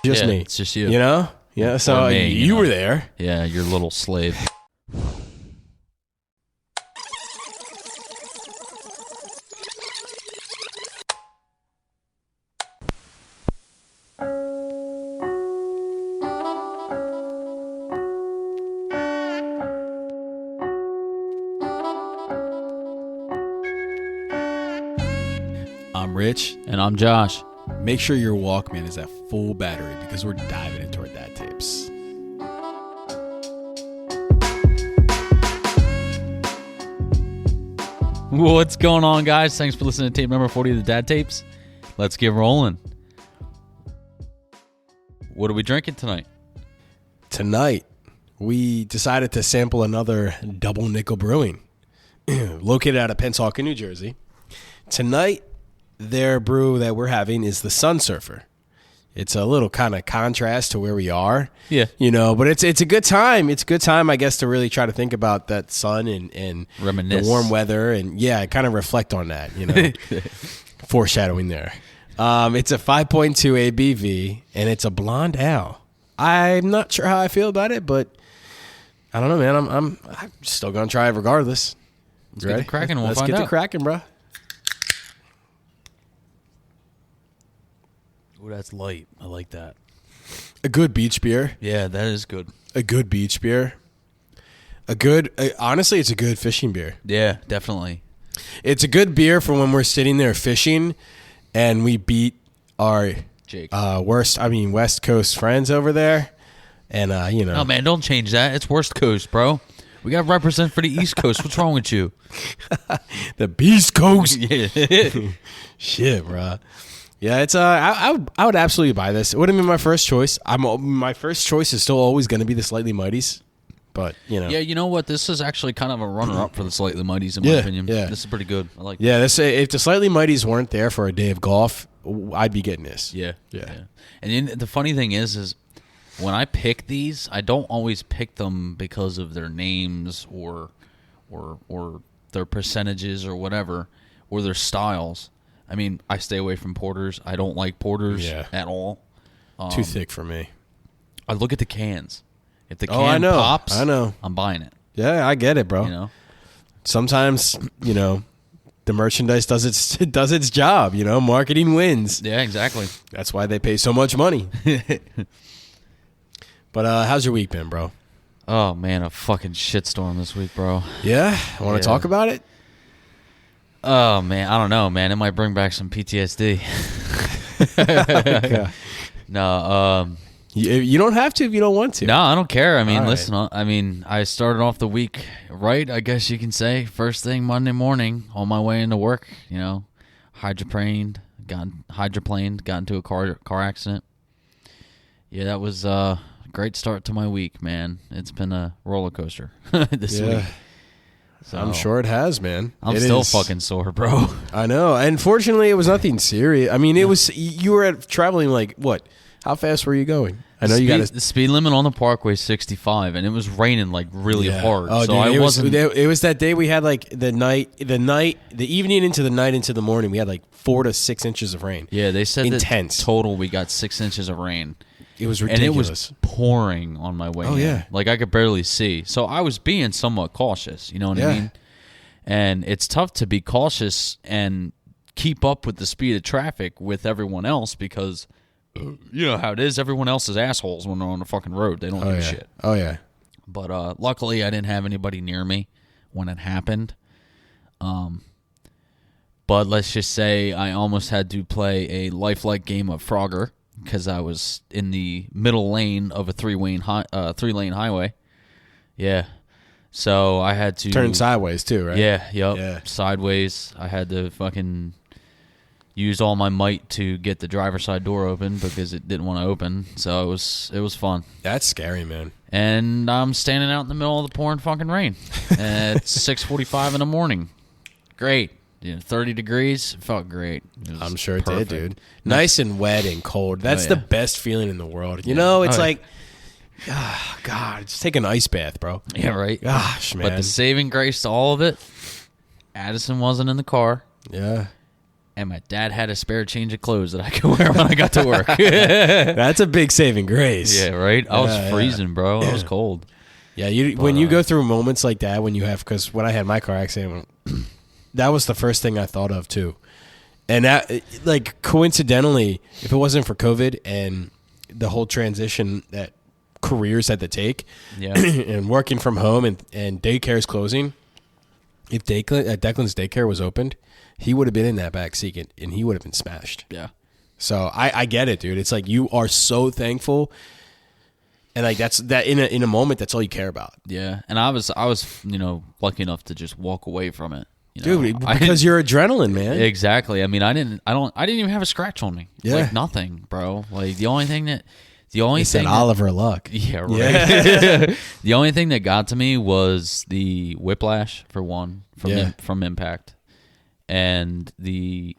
Just me. It's just you. You know? Yeah, so me, you were there. Yeah, your little slave. I'm Rich. And I'm Josh. Make sure your Walkman is at full battery because we're diving into our dad tapes. What's going on, guys? Thanks for listening to tape number 40 of the Dad Tapes. Let's get rolling. What are we drinking tonight? Tonight, we decided to sample another Double Nickel Brewing, located out of Pennsauken, New Jersey. Tonight, their brew that we're having is the Sun Surfer. It's a little kind of contrast to where we are. Yeah. You know, but it's a good time. It's a good time, I guess, to really try to think about that sun and Reminisce. the warm weather and, yeah, kind of reflect on that, you know. Foreshadowing there. It's a 5.2 ABV, and it's a blonde ale. I'm not sure how I feel about it, but I don't know, man. I'm still going to try it regardless. Let's get the cracking. We'll Let's find get out. the cracking, bro. Ooh, that's light. I like that. A good beach beer. Yeah, that is good. A good beach beer. Honestly, it's a good fishing beer. Yeah, definitely. It's a good beer for when we're sitting there fishing and we beat our Jake. West Coast friends over there. And, you know. Oh, man, don't change that. It's West Coast, bro. We got to represent for the East Coast. What's wrong with you? The Beast Coast. Yeah. Shit, bro. Yeah, it's I would absolutely buy this. It wouldn't be my first choice. My first choice is still always going to be the Slightly Mighties, but you know. Yeah, you know what? This is actually kind of a runner-up for the Slightly Mighties, in my opinion. Yeah. This is pretty good. I like Yeah, if the Slightly Mighties weren't there for a day of golf, I'd be getting this. Yeah. Yeah. And the funny thing is when I pick these, I don't always pick them because of their names or their percentages or whatever, or their styles. I mean, I stay away from porters. I don't like porters at all. Too thick for me. I look at the cans. If the Oh, I can know. pops, I know. I'm buying it. Yeah, I get it, bro. You know? Sometimes, you know, the merchandise does its job, you know, marketing wins. Yeah, exactly. That's why they pay so much money. But how's your week been, bro? Oh, man, a fucking shitstorm this week, bro. Yeah? Want to talk about it? Oh, man, I don't know, man. It might bring back some PTSD. No, you don't have to if you don't want to. no, I don't care. I mean, All right. listen, I started off the week right, I guess you can say. First thing Monday morning, on my way into work, you know, hydroplaned, got into a car accident. Yeah, that was a great start to my week, man. It's been a roller coaster this week. So, I'm sure it has, man. I'm still fucking sore, bro. I know. Unfortunately, it was nothing serious. I mean, it was. You were traveling like what? How fast were you going? I know you got the speed limit on the parkway is 65, and it was raining like really hard. Oh, so dude, I wasn't. It was that day we had like the evening into the night into the morning. We had like 4 to 6 inches of rain. Yeah, they said intense. that total we got 6 inches of rain. It was ridiculous. And it was pouring on my way. Oh, in. yeah. Like I could barely see. So I was being somewhat cautious. You know what I mean? And it's tough to be cautious and keep up with the speed of traffic with everyone else because you know how it is. Everyone else is assholes when they're on the fucking road. They don't give a shit. Oh, yeah. But luckily, I didn't have anybody near me when it happened. But let's just say I almost had to play a lifelike game of Frogger because I was in the middle lane of a three-lane highway. Yeah. So I had to... Turn sideways, too, right? Yeah, yep. Yeah. Sideways. I had to fucking use all my might to get the driver's side door open because it didn't want to open. So it was fun. That's scary, man. And I'm standing out in the middle of the pouring fucking rain at 6:45 in the morning. Great. 30 degrees. It felt great. I'm sure it perfect. did, dude. Nice and wet and cold. That's the best feeling in the world. You know, it's like... Oh, God, just take an ice bath, bro. Yeah, right. Gosh, man. But the saving grace to all of it, Addison wasn't in the car. Yeah. and my dad had a spare change of clothes that I could wear when I got to work. That's a big saving grace. Yeah, right? I was freezing, bro. I was cold. Yeah, when you go through moments like that, because when I had my car accident, that was the first thing I thought of too. And that, like, coincidentally, if it wasn't for COVID and the whole transition that careers had to take, and working from home and daycare is closing, if Declan's daycare was opened, he would have been in that back seat and he would have been smashed. Yeah. So I get it, dude. It's like you are so thankful, and like that's that in a moment, that's all you care about. Yeah, and I was lucky enough to just walk away from it. Dude, because you're adrenaline, man. Exactly. I mean, I didn't even have a scratch on me. Yeah. Like nothing, bro. Like the only thing Oliver Luck. Yeah, right. Yeah. The only thing that got to me was the whiplash for one from impact, and the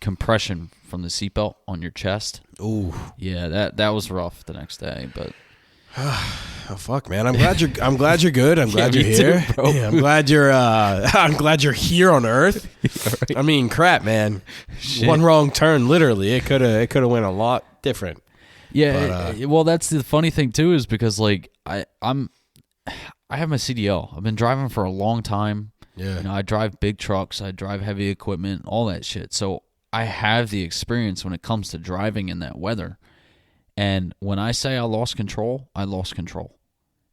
compression from the seatbelt on your chest. Ooh. Yeah, that was rough the next day, but oh fuck, man! I'm glad you're good. I'm glad you're here. Too, bro. Yeah, I'm glad you're here on Earth. Right. I mean, crap, man. Shit. One wrong turn, literally, it could have went a lot different. Yeah, well, that's the funny thing too, is because like I have my CDL. I've been driving for a long time. Yeah, I drive big trucks. I drive heavy equipment, all that shit. So I have the experience when it comes to driving in that weather. And when I say I lost control, I lost control.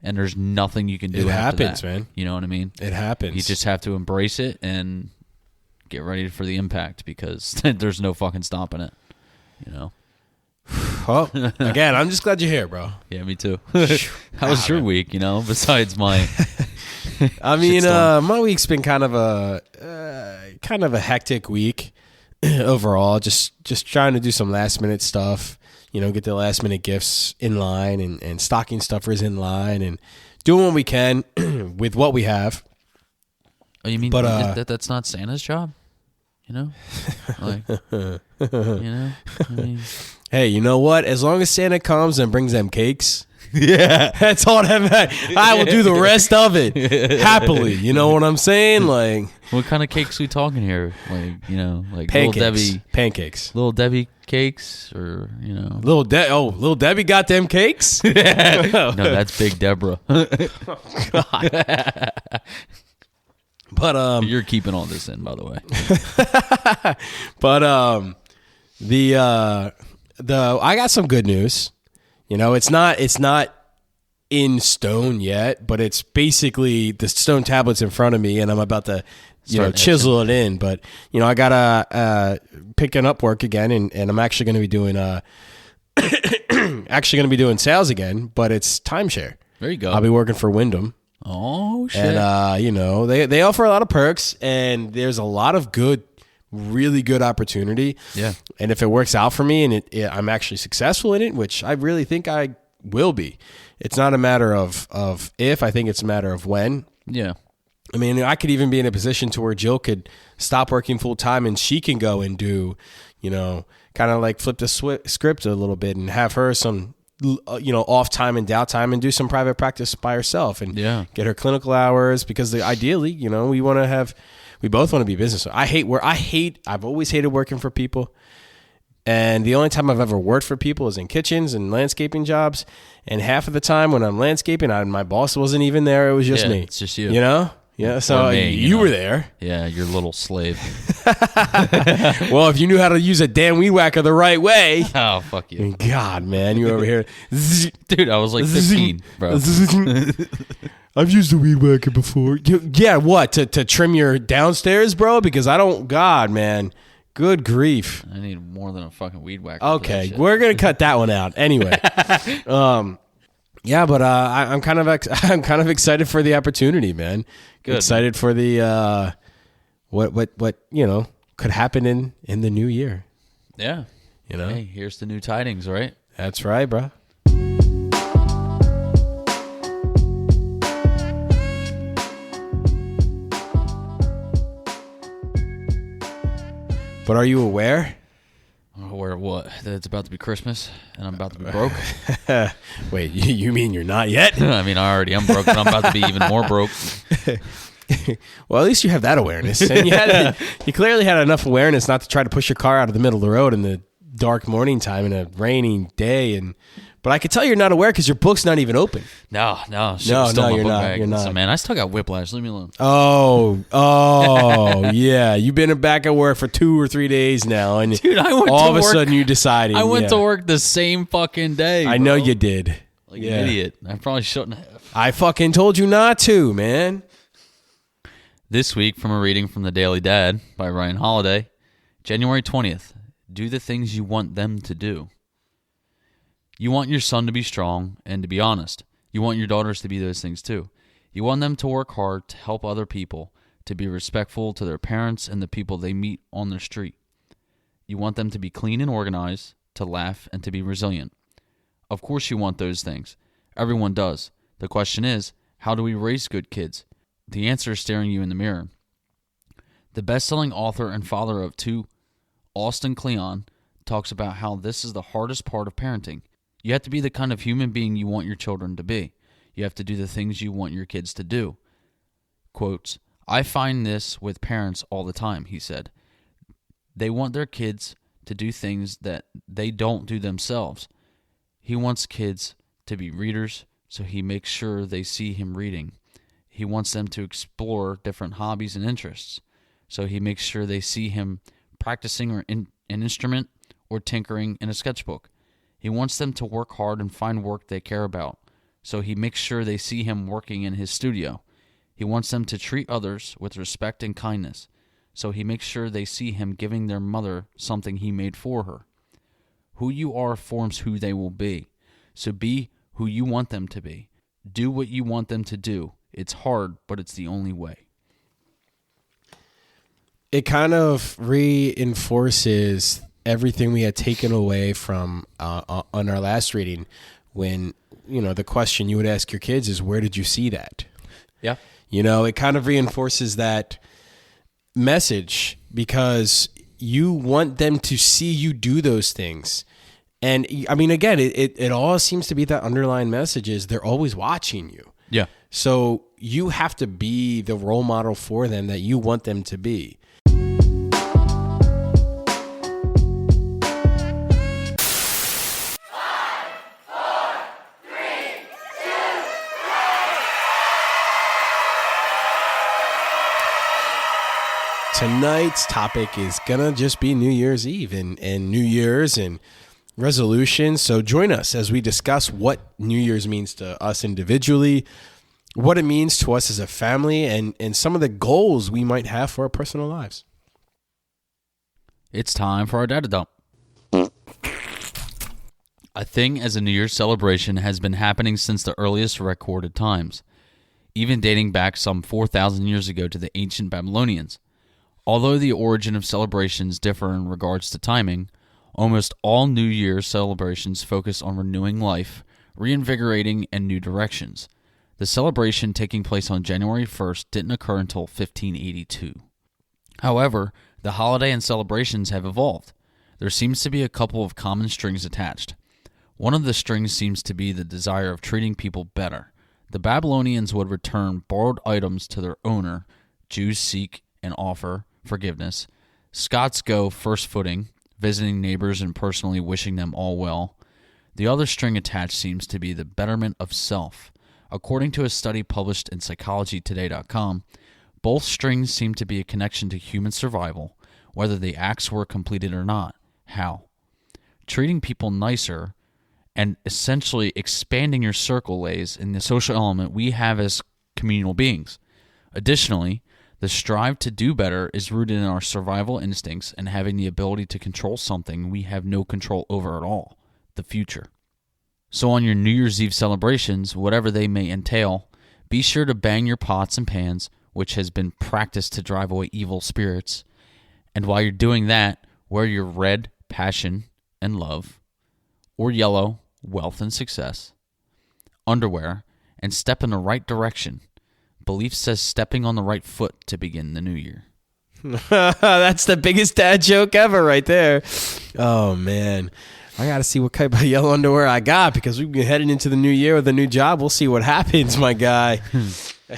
And there's nothing you can do. It after happens, that. Man. You know what I mean? It happens. You just have to embrace it and get ready for the impact, because there's no fucking stopping it. Well, again, I'm just glad you're here, bro. Yeah, me too. How was your week, besides my... I mean, my week's been kind of a hectic week overall. Just trying to do some last minute stuff. Get the last minute gifts in line and stocking stuffers in line and doing what we can with what we have. Oh, you mean that's not Santa's job? Like, I mean, hey, you know what? As long as Santa comes and brings them cakes, yeah, that's all that matters. I will do the rest of it happily. You know what I'm saying? Like, what kind of cakes we talking here? Like pancakes. Pancakes. Little Debbie cakes, or Little Debbie got them cakes. No, that's Big Deborah. God. But you're keeping all this in, by the way. But I got some good news. It's not in stone yet, but it's basically the stone tablets in front of me, and I'm about to chisel it in. But I gotta picking up work again, and I'm actually going to be doing sales again, but it's timeshare. There you go. I'll be working for Wyndham. Oh shit! And they offer a lot of perks, and there's a lot of really good opportunity. Yeah. And if it works out for me and I'm actually successful in it, which I really think I will be, it's not a matter of if. I think it's a matter of when. Yeah. I mean, I could even be in a position to where Jill could stop working full time and she can go and do, kind of like flip the script a little bit and have her some off time and down and do some private practice by herself and get her clinical hours, because ideally, we both want to be business. I've always hated working for people. And the only time I've ever worked for people is in kitchens and landscaping jobs. And half of the time when I'm landscaping, my boss wasn't even there. It was just me. It's just you. Yeah. So you were there. Yeah, your little slave. Well, if you knew how to use a damn weed whacker the right way. Oh, fuck you. God, man, you over here. Dude, I was like 15, bro. I've used a weed whacker before. Yeah, what? To trim your downstairs, bro? Because God, man. Good grief. I need more than a fucking weed whacker. Okay, we're going to cut that one out. Anyway. Yeah, but I'm kind of excited for the opportunity, man. Good. Excited for the what could happen in the new year. Yeah. Hey, here's the new tidings, right? That's right, bro. But are you aware? Aware of what? That it's about to be Christmas and I'm about to be broke? Wait, you mean you're not yet? I mean, I already am broke, but I'm about to be even more broke. Well, at least you have that awareness. And you clearly had enough awareness not to try to push your car out of the middle of the road in the dark morning time in a rainy day. But I could tell you're not aware because your book's not even open. No, No, you're not. You're not. So, man, I still got whiplash. Leave me alone. Oh, yeah. You've been back at work for 2 or 3 days now, and Dude, I went all to of a work- sudden you decided. I went to work the same fucking day. I know you did. Like an idiot. I probably shouldn't have. I fucking told you not to, man. This week, from a reading from The Daily Dad by Ryan Holiday, January 20th. Do the things you want them to do. You want your son to be strong and to be honest. You want your daughters to be those things too. You want them to work hard to help other people, to be respectful to their parents and the people they meet on their street. You want them to be clean and organized, to laugh, and to be resilient. Of course you want those things. Everyone does. The question is, how do we raise good kids? The answer is staring you in the mirror. The best-selling author and father of 2, Austin Kleon, talks about how this is the hardest part of parenting. You have to be the kind of human being you want your children to be. You have to do the things you want your kids to do. Quotes, I find this with parents all the time, he said. They want their kids to do things that they don't do themselves. He wants kids to be readers, so he makes sure they see him reading. He wants them to explore different hobbies and interests, so he makes sure they see him practicing an instrument or tinkering in a sketchbook. He wants them to work hard and find work they care about, so he makes sure they see him working in his studio. He wants them to treat others with respect and kindness, so he makes sure they see him giving their mother something he made for her. Who you are forms who they will be, so be who you want them to be. Do what you want them to do. It's hard, but it's the only way. It kind of reinforces everything we had taken away from on our last reading when, the question you would ask your kids is, where did you see that? Yeah. It kind of reinforces that message because you want them to see you do those things. And I mean, again, it all seems to be that underlying message is they're always watching you. Yeah. So you have to be the role model for them that you want them to be. Tonight's topic is gonna just be New Year's Eve and New Year's and resolutions. So join us as we discuss what New Year's means to us individually, what it means to us as a family, and some of the goals we might have for our personal lives. It's time for our data dump. A thing as a New Year's celebration has been happening since the earliest recorded times, even dating back some 4,000 years ago to the ancient Babylonians. Although the origin of celebrations differ in regards to timing, almost all New Year's celebrations focus on renewing life, reinvigorating, and new directions. The celebration taking place on January 1st didn't occur until 1582. However, the holiday and celebrations have evolved. There seems to be a couple of common strings attached. One of the strings seems to be the desire of treating people better. The Babylonians would return borrowed items to their owner. Jews seek and offer forgiveness. Scots go first footing, visiting neighbors and personally wishing them all well. The other string attached seems to be the betterment of self. According to a study published in PsychologyToday.com, both strings seem to be a connection to human survival, whether the acts were completed or not. How? Treating people nicer and essentially expanding your circle lays in the social element we have as communal beings. Additionally, the strive to do better is rooted in our survival instincts and having the ability to control something we have no control over at all, the future. So on your New Year's Eve celebrations, whatever they may entail, be sure to bang your pots and pans, which has been practiced to drive away evil spirits. And while you're doing that, wear your red, passion and love, or yellow, wealth and success, underwear, and step in the right direction. Belief says stepping on the right foot to begin the new year. That's the biggest dad joke ever right there. Oh, man. I got to see what type of yellow underwear I got because we've been heading into the new year with a new job. We'll see what happens, my guy.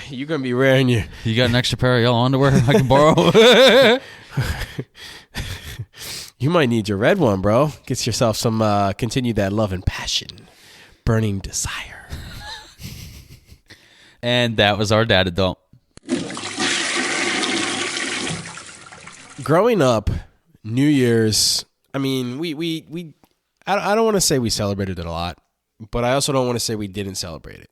You're gonna be wearing your. You got an extra pair of yellow underwear I can borrow? You might need your red one, bro. Get yourself some. Continue that love and passion, burning desire. And that was our dad adult. Growing up, New Year's. I mean, we. I don't want to say we celebrated it a lot, but I also don't want to say we didn't celebrate it.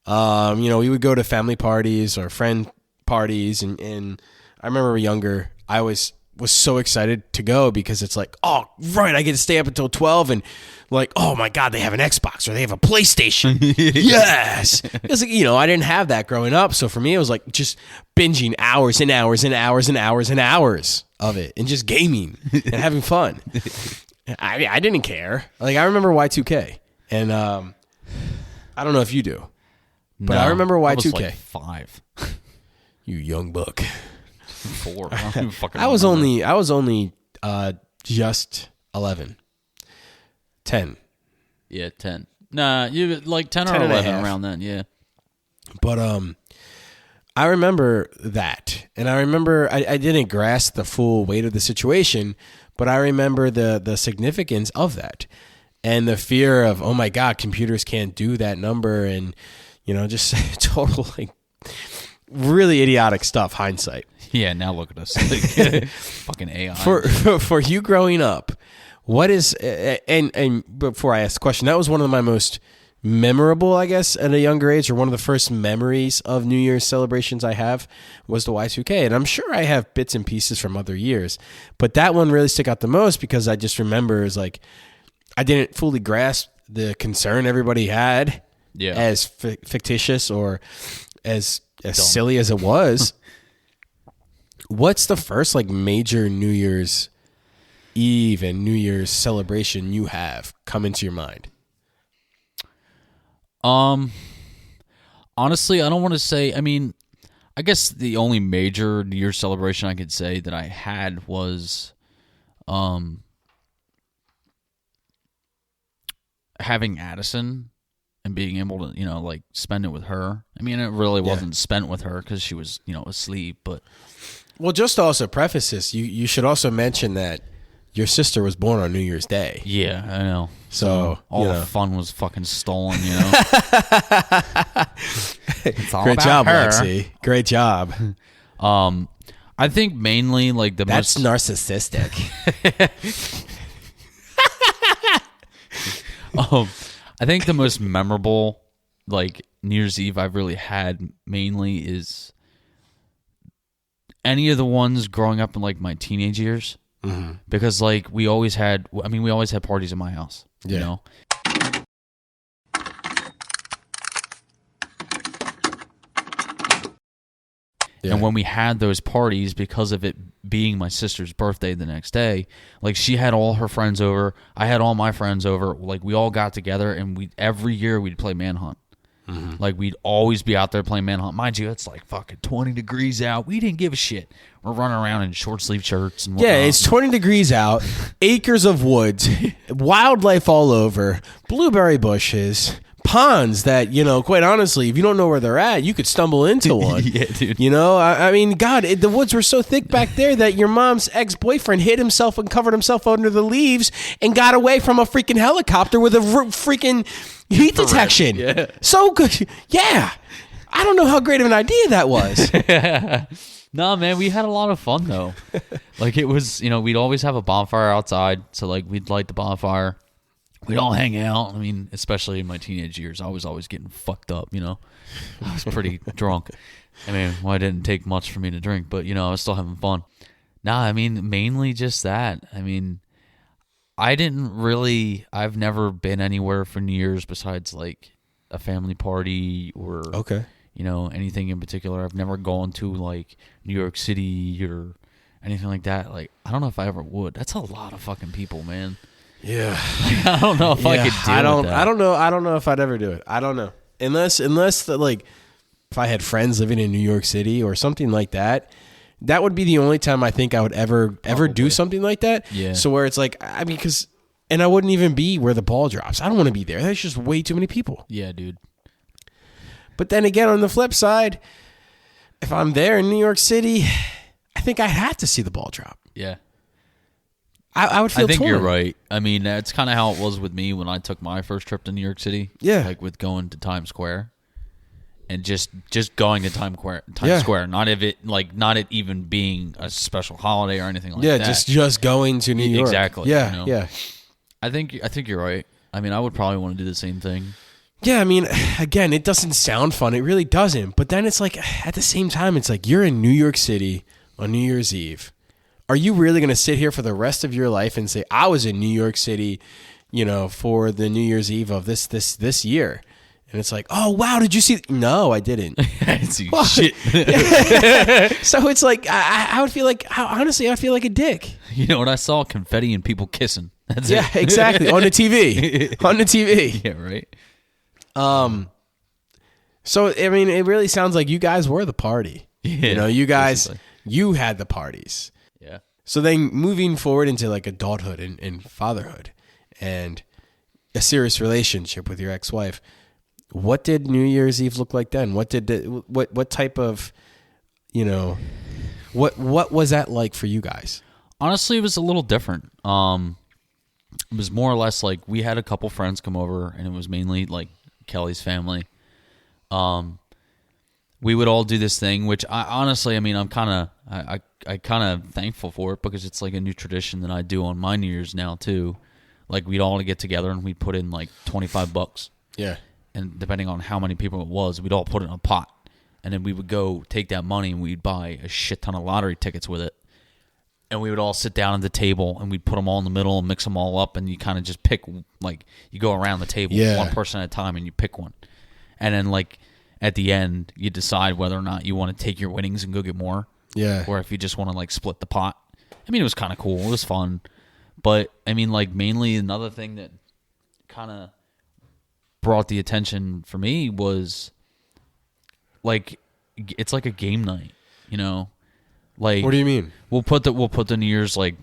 We would go to family parties or friend parties, and I remember younger, I was so excited to go because it's like, oh, right, I get to stay up until 12 and like, oh my God, they have an Xbox or they have a PlayStation. Yes. It's like, I didn't have that growing up. So for me, it was like just binging hours and hours and hours and hours and hours of it and just gaming and having fun. I didn't care. Like, I remember Y2K, and I don't know if you do, but I remember Y2K. I was like 5. You young buck. 4. I don't even fucking I was remember. only just 11. 10. Yeah, 10. Nah, you like 10 or 10 and a 11 half. around then, yeah. But I remember that, and I remember I didn't grasp the full weight of the situation, but I remember the significance of that and the fear of, oh my God, computers can't do that number, and just total like really idiotic stuff. Hindsight. Yeah, now look at us, like, fucking AI. For you growing up, what is and before I ask the question, that was one of my most memorable, I guess, at a younger age, or one of the first memories of New Year's celebrations I have was the Y2K. And I'm sure I have bits and pieces from other years, but that one really stuck out the most because I just remember is like, I didn't fully grasp the concern everybody had, as fictitious or as silly as it was. What's the first like major New Year's Eve and New Year's celebration you have come into your mind? Honestly, I don't want to say, I mean, I guess the only major New Year's celebration I could say that I had was having Addison and being able to, like spend it with her. I mean, it really wasn't spent with her because she was, asleep, but. Well, just to also preface this, you should also mention that your sister was born on New Year's Day. Yeah, I know. So all the fun was fucking stolen, It's all Great about job, her. Lexi. Great job. I think mainly like That's narcissistic. I think the most memorable like New Year's Eve I've really had mainly is any of the ones growing up in like my teenage years. Mm-hmm. Because like we always had parties in my house, Yeah. And when we had those parties, because of it being my sister's birthday the next day, like she had all her friends over, I had all my friends over, like we all got together and every year we'd play Manhunt. Mm-hmm. Like we'd always be out there playing Manhunt. Mind you, it's like fucking 20 degrees out. We didn't give a shit. We're running around in short sleeve shirts and whatnot. Yeah, it's 20 degrees out, acres of woods, wildlife all over, blueberry bushes, ponds that, quite honestly, if you don't know where they're at, you could stumble into one. Yeah, dude. I mean, God, the woods were so thick back there that your mom's ex-boyfriend hid himself and covered himself under the leaves and got away from a freaking helicopter with a freaking heat detection. Yeah. So good. Yeah. I don't know how great of an idea that was. No, man, we had a lot of fun, though. Like, it was, we'd always have a bonfire outside. So, like, we'd light the bonfire. We'd all hang out. I mean, especially in my teenage years, I was always getting fucked up, I was pretty drunk. I mean, it didn't take much for me to drink, but, I was still having fun. Nah, I mean, mainly just that. I mean, I've never been anywhere for New Year's besides, like, a family party or... Okay. Anything in particular. I've never gone to like New York City or anything like that. Like, I don't know if I ever would. That's a lot of fucking people, man. Yeah. I don't know if I could deal with that. I don't know if I'd ever do it. I don't know. Unless like if I had friends living in New York City or something like that, that would be the only time I think I would ever do something like that. Yeah. So where it's like, I mean, and I wouldn't even be where the ball drops. I don't want to be there. There's just way too many people. Yeah, dude. But then again, on the flip side, if I'm there in New York City, I think I have to see the ball drop. Yeah. I would feel I think torn. you're right. I mean, that's kind of how it was with me when I took my first trip to New York City. Yeah. Like with going to Times Square. And just going to Times Square, not it even being a special holiday or anything like that. Yeah, just going to New York. Exactly. Yeah, you know? yeah. I think you're right. I mean, I would probably want to do the same thing. Yeah, I mean, again, it doesn't sound fun. It really doesn't. But then it's like, at the same time, it's like you're in New York City on New Year's Eve. Are you really going to sit here for the rest of your life and say, I was in New York City, for the New Year's Eve of this year? And it's like, oh, wow, did you see? No, I didn't. I didn't see shit. So it's like, I would feel like, honestly, I feel like a dick. You know what I saw? Confetti and people kissing. That's Yeah, it. exactly. On the TV. On the TV. Yeah, right. So, I mean, it really sounds like you guys were the party. Yeah, you guys, basically. you had the parties. Yeah. So then moving forward into like adulthood and fatherhood and a serious relationship with your ex-wife, what did New Year's Eve look like then? What type of, what was that like for you guys? Honestly, it was a little different. It was more or less like we had a couple friends come over, and it was mainly like Kelly's family. We would all do this thing, which I honestly, I mean, I'm kind of thankful for it because it's like a new tradition that I do on my New Year's now too. Like we'd all get together and we'd put in like $25. Yeah. And depending on how many people it was, we'd all put it in a pot. And then we would go take that money and we'd buy a shit ton of lottery tickets with it. And we would all sit down at the table and we'd put them all in the middle and mix them all up. And you kind of just pick, like, you go around the table, one person at a time, and you pick one. And then, like, at the end, you decide whether or not you want to take your winnings and go get more. Yeah. Or if you just want to, like, split the pot. I mean, it was kind of cool. It was fun. But, I mean, like, mainly another thing that kind of brought the attention for me was like it's like a game night, Like, what do you mean? We'll put the New Year's like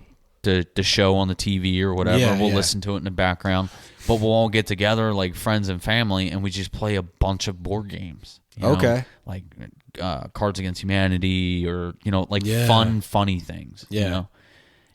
the show on the TV or whatever. Yeah, we'll listen to it in the background, but we'll all get together like friends and family, and we just play a bunch of board games. Okay. Like Cards Against Humanity, or fun, funny things. Yeah.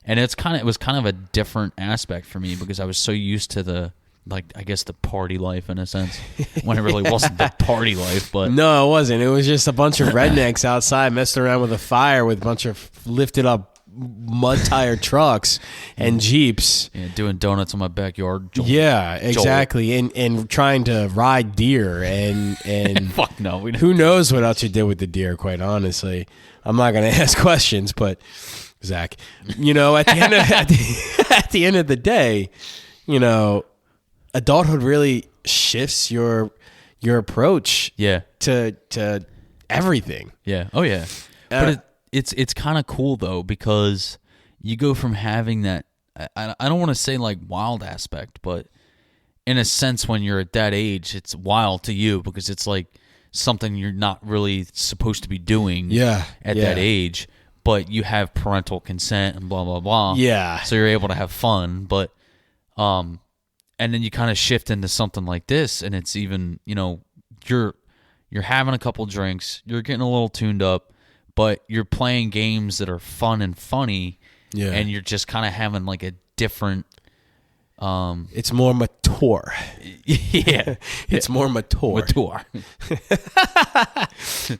And it was kind of a different aspect for me because I was so used to I guess the party life in a sense, when it really wasn't the party life. But no, it wasn't. It was just a bunch of rednecks outside messing around with a fire with a bunch of lifted up mud tire trucks and Jeeps. Yeah, doing donuts in my backyard. Yeah, exactly. And trying to ride deer and fuck no. Who knows what else you did with the deer, quite honestly. I'm not going to ask questions, but Zach, at the end of the day, adulthood really shifts your approach to everything. Yeah. Oh yeah. But it's kind of cool though, because you go from having that I don't want to say like wild aspect, but in a sense when you're at that age it's wild to you because it's like something you're not really supposed to be doing at that age, but you have parental consent and blah blah blah. Yeah. So you're able to have fun, but and then you kind of shift into something like this, and it's even, you're having a couple drinks, you're getting a little tuned up, but you're playing games that are fun and funny, and you're just kind of having like a different. It's more mature. Yeah, it's more mature. Mature.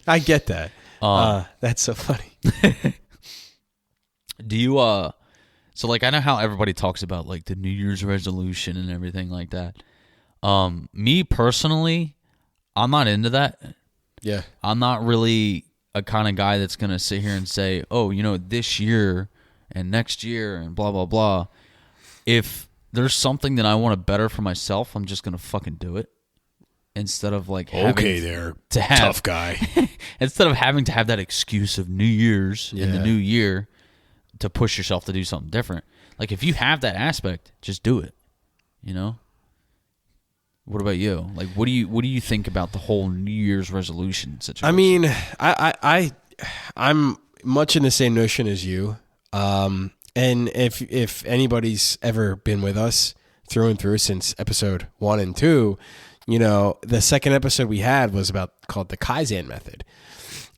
I get that. That's so funny. Do you So, like, I know how everybody talks about, like, the New Year's resolution and everything like that. Me, personally, I'm not into that. Yeah. I'm not really a kind of guy that's going to sit here and say, oh, this year and next year and blah, blah, blah. If there's something that I want to better for myself, I'm just going to fucking do it. Instead of, like, tough guy. Instead of having to have that excuse of New Year's in the new year to push yourself to do something different. Like, if you have that aspect, just do it. What about you? Like, what do you think about the whole New Year's resolution situation? I mean, I'm much in the same notion as you. And if anybody's ever been with us through and through since episode 1 and 2, the second episode we had was called the Kaizen method.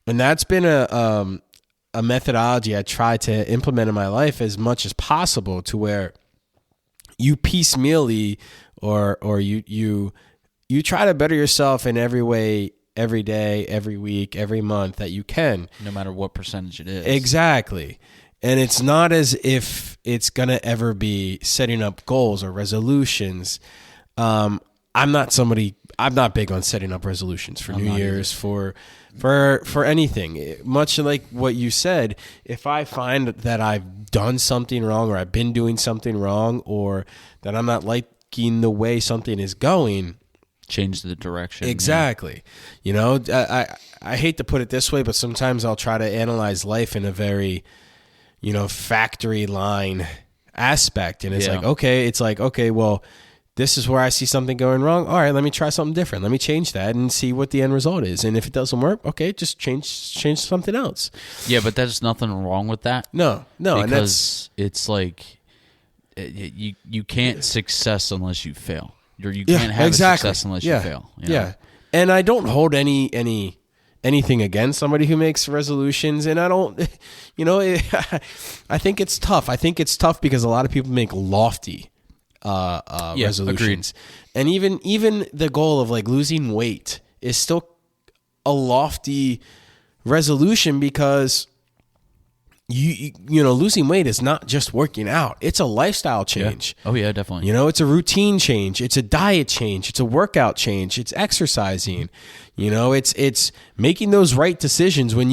And that's been a methodology I try to implement in my life as much as possible, to where you piecemeally or you try to better yourself in every way, every day, every week, every month that you can. No matter what percentage it is. Exactly. And it's not as if it's going to ever be setting up goals or resolutions. I'm not big on setting up resolutions for New Year's, for anything. Much like what you said, if I find that I've done something wrong, or I've been doing something wrong, or that I'm not liking the way something is going, change the direction. Exactly. I hate to put it this way, but sometimes I'll try to analyze life in a very, factory line aspect. And it's okay, well, this is where I see something going wrong. All right, let me try something different. Let me change that and see what the end result is. And if it doesn't work, okay, just change something else. Yeah, but there's nothing wrong with that. No, because it's like you can't success unless you fail. You can't have success unless you fail. Yeah, and I don't hold anything against somebody who makes resolutions, and I don't, I think it's tough. I think it's tough because a lot of people make lofty resolutions. Agreed. And even the goal of like losing weight is still a lofty resolution, because losing weight is not just working out. It's a lifestyle change. Yeah. Oh yeah, definitely. It's a routine change. It's a diet change. It's a workout change. It's exercising. It's making those right decisions when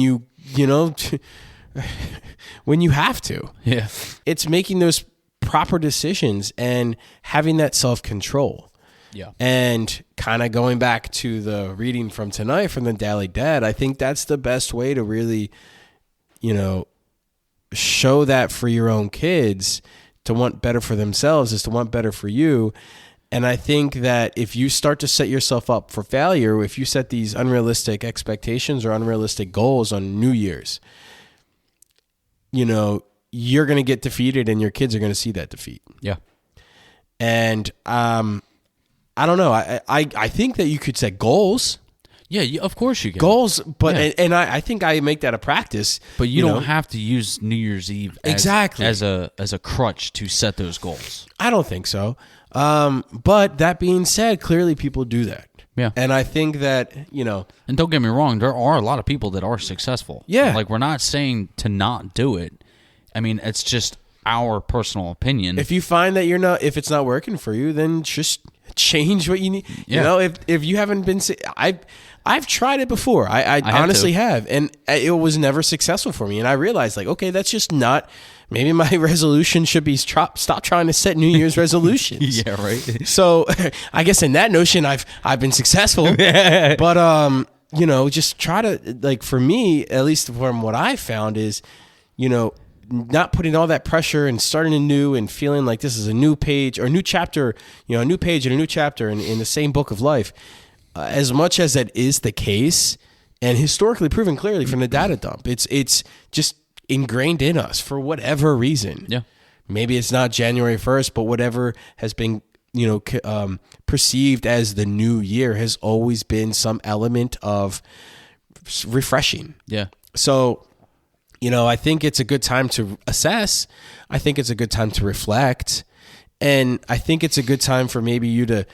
when you have to. Yeah. It's making those proper decisions and having that self-control. Yeah. And kind of going back to the reading from tonight from the Daily Dad, I think that's the best way to really, show that for your own kids. To want better for themselves is to want better for you. And I think that if you start to set yourself up for failure, if you set these unrealistic expectations or unrealistic goals on New Year's, you're going to get defeated, and your kids are going to see that defeat. Yeah. And I don't know. I think that you could set goals. Yeah, of course you can. Goals, but I think I make that a practice. But you don't have to use New Year's Eve as a crutch to set those goals. I don't think so. But that being said, clearly people do that. Yeah. And I think that, And don't get me wrong, there are a lot of people that are successful. Yeah. Like, we're not saying to not do it. I mean, it's just our personal opinion. If you find that if it's not working for you, then just change what you need. Yeah. If you haven't been, I've tried it before. I honestly have, and it was never successful for me. And I realized, like, okay, that's just not. Maybe my resolution should be stop trying to set New Year's resolutions. Yeah, right. So I guess in that notion, I've been successful. But just try to, like, for me, at least from what I found is, not putting all that pressure and starting anew and feeling like this is a new page or a new chapter, a new page and a new chapter in the same book of life. As much as that is the case, and historically proven clearly from the data dump, it's just ingrained in us for whatever reason. Yeah. Maybe it's not January 1st, but whatever has been, perceived as the new year has always been some element of refreshing. Yeah. So, I think it's a good time to assess. I think it's a good time to reflect. And I think it's a good time for maybe you to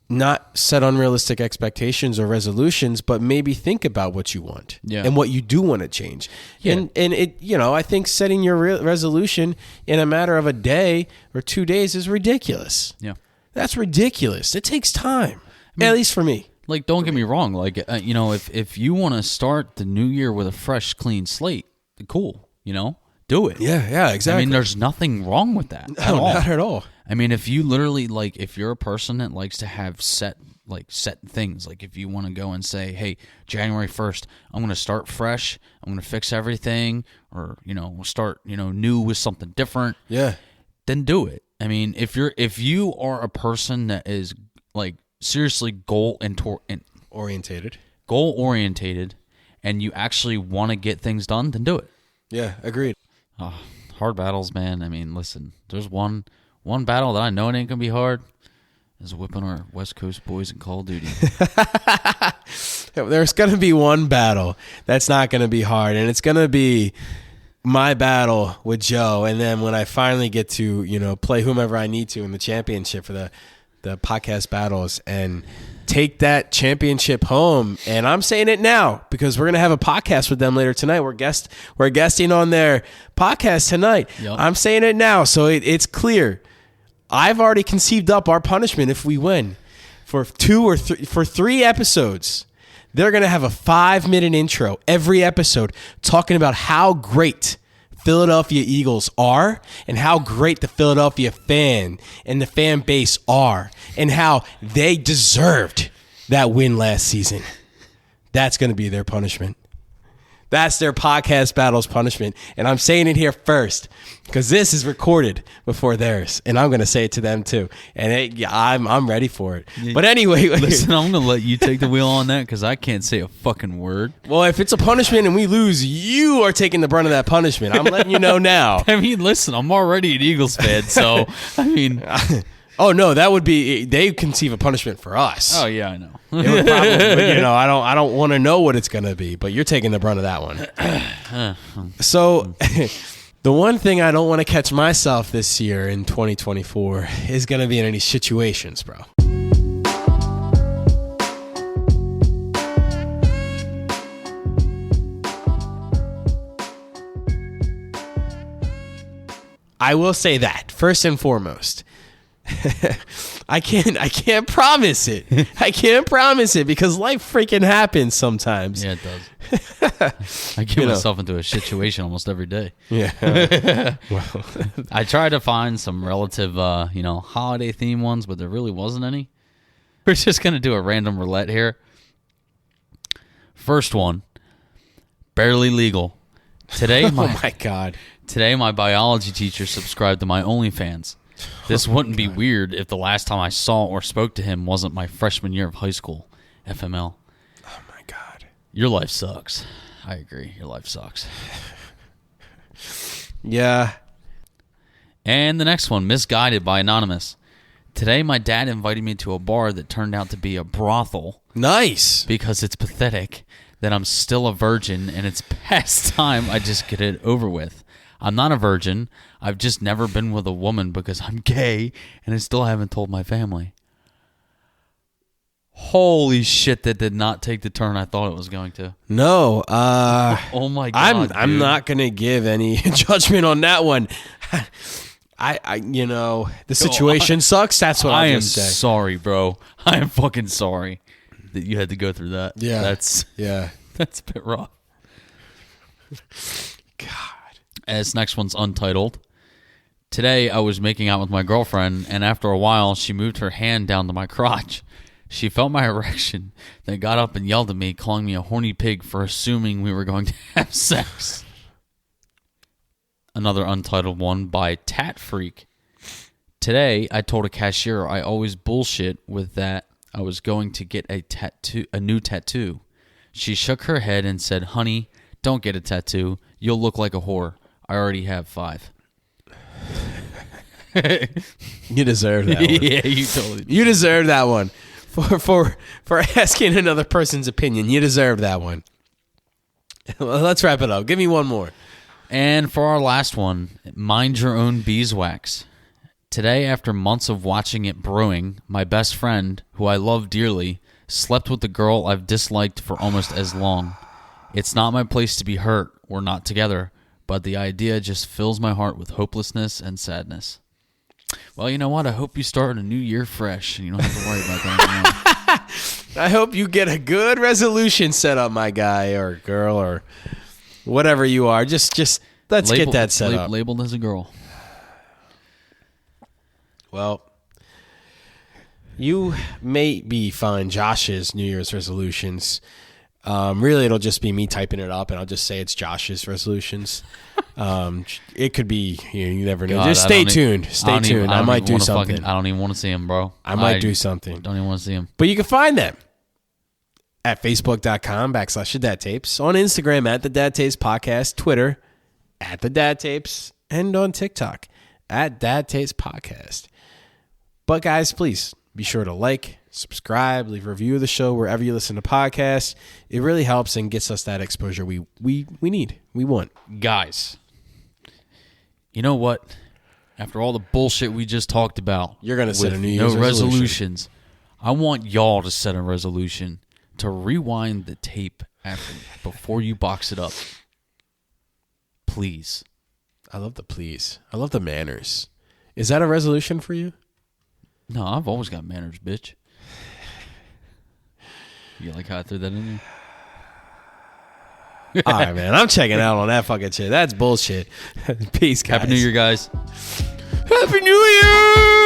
not set unrealistic expectations or resolutions, but maybe think about what you want and what you do want to change. Yeah. And it, I think setting your resolution in a matter of a day or 2 days is ridiculous. Yeah. That's ridiculous. It takes time, at least for me. Like, don't get me wrong. Like, if you want to start the new year with a fresh, clean slate, cool. Do it. Yeah, exactly. I mean, there's nothing wrong with that. No, not at all. I mean, if you literally, like, if you're a person that likes to have set things, like if you want to go and say, hey, January 1st, I'm going to start fresh, I'm going to fix everything, or, start, new with something different. Yeah. Then do it. I mean, if you are a person that is, like, seriously goal orientated, and you actually want to get things done, then do it. Yeah, agreed. Hard battles, man. I mean, listen, there's one battle that I know it ain't gonna be hard. is whipping our West Coast boys in Call of Duty. There's going to be one battle that's not going to be hard, and it's going to be my battle with Joe. And then when I finally get to, play whomever I need to in the championship for the podcast battles and take that championship home. And I'm saying it now because we're going to have a podcast with them later tonight. We're guesting on their podcast tonight. Yep. I'm saying it now. So it's clear. I've already conceived up our punishment if we win for 3 episodes. They're going to have a 5-minute intro every episode talking about how great Philadelphia Eagles are and how great the Philadelphia fan and the fan base are and how they deserved that win last season. That's going to be their punishment. That's their podcast battles punishment. And I'm saying it here first because this is recorded before theirs. And I'm going to say it to them too. And I'm ready for it. But anyway. Listen, I'm going to let you take the wheel on that because I can't say a fucking word. Well, if it's a punishment and we lose, you are taking the brunt of that punishment. I'm letting you know now. I mean, listen, I'm already an Eagles fan. So, I mean. Oh, no, that would be, they conceive a punishment for us. Oh, yeah, I know. It would probably, I don't want to know what it's going to be, but you're taking the brunt of that one. So the one thing I don't want to catch myself this year in 2024 is going to be in any situations, bro. I will say that first and foremost. I can't promise it. I can't promise it because life freaking happens sometimes. Yeah, it does. I get myself into a situation almost every day. Yeah. Well, I tried to find some relative, holiday theme ones, but there really wasn't any. We're just going to do a random roulette here. First one, barely legal. Today, oh my God. Today, my biology teacher subscribed to my OnlyFans. This wouldn't be weird if the last time I saw or spoke to him wasn't my freshman year of high school, FML. Oh, my God. Your life sucks. I agree. Your life sucks. Yeah. And the next one, misguided by Anonymous. Today, my dad invited me to a bar that turned out to be a brothel. Nice. Because it's pathetic that I'm still a virgin and it's past time I just get it over with. I'm not a virgin. I've just never been with a woman because I'm gay and I still haven't told my family. Holy shit, that did not take the turn I thought it was going to. No. Oh my God. I'm not going to give any judgment on that one. The situation sucks. That's what I just say. I am sorry, bro. I am fucking sorry that you had to go through that. Yeah. That's a bit rough. God. This next one's untitled. Today, I was making out with my girlfriend, and after a while, she moved her hand down to my crotch. She felt my erection, then got up and yelled at me, calling me a horny pig for assuming we were going to have sex. Another untitled one by Tat Freak. Today, I told a cashier I always bullshit with that I was going to get a new tattoo. She shook her head and said, "Honey, don't get a tattoo. You'll look like a whore. I already have 5." You deserve that one. Yeah, you totally do. You deserve that one. For asking another person's opinion. You deserve that one. Well, let's wrap it up. Give me one more. And for our last one, mind your own beeswax. Today, after months of watching it brewing, my best friend, who I love dearly, slept with the girl I've disliked for almost as long. It's not my place to be hurt. We're not together. But the idea just fills my heart with hopelessness and sadness. Well, you know what? I hope you start a new year fresh and you don't have to worry about that anymore. I hope you get a good resolution set up, my guy or girl or whatever you are. Just let's get that set up. Labeled as a girl. Well, you may be fine Josh's New Year's resolutions. Really, it'll just be me typing it up, and I'll just say it's Josh's resolutions. It could be, you never know. God, just stay tuned. Stay tuned. I might do something. I don't even want to see him, bro. I might do something. Don't even want to see him. But you can find them at facebook.com/thedadtapes, on Instagram at the Dad Tapes Podcast, Twitter at the Dad Tapes, and on TikTok at Dad Tapes Podcast. But guys, please Be sure to like, subscribe, leave a review of the show wherever you listen to podcasts. It really helps and gets us that exposure we need, we want. Guys, you know what? After all the bullshit we just talked about, You're going to set a with New Year's no resolution. resolutions, I want y'all to set a resolution to rewind the tape before you box it up. Please. I love the please. I love the manners. Is that a resolution for you? No, I've always got manners, bitch. You like how I threw that in there? All right, man. I'm checking out on that fucking shit. That's bullshit. Peace, guys. Happy New Year, guys. Happy New Year!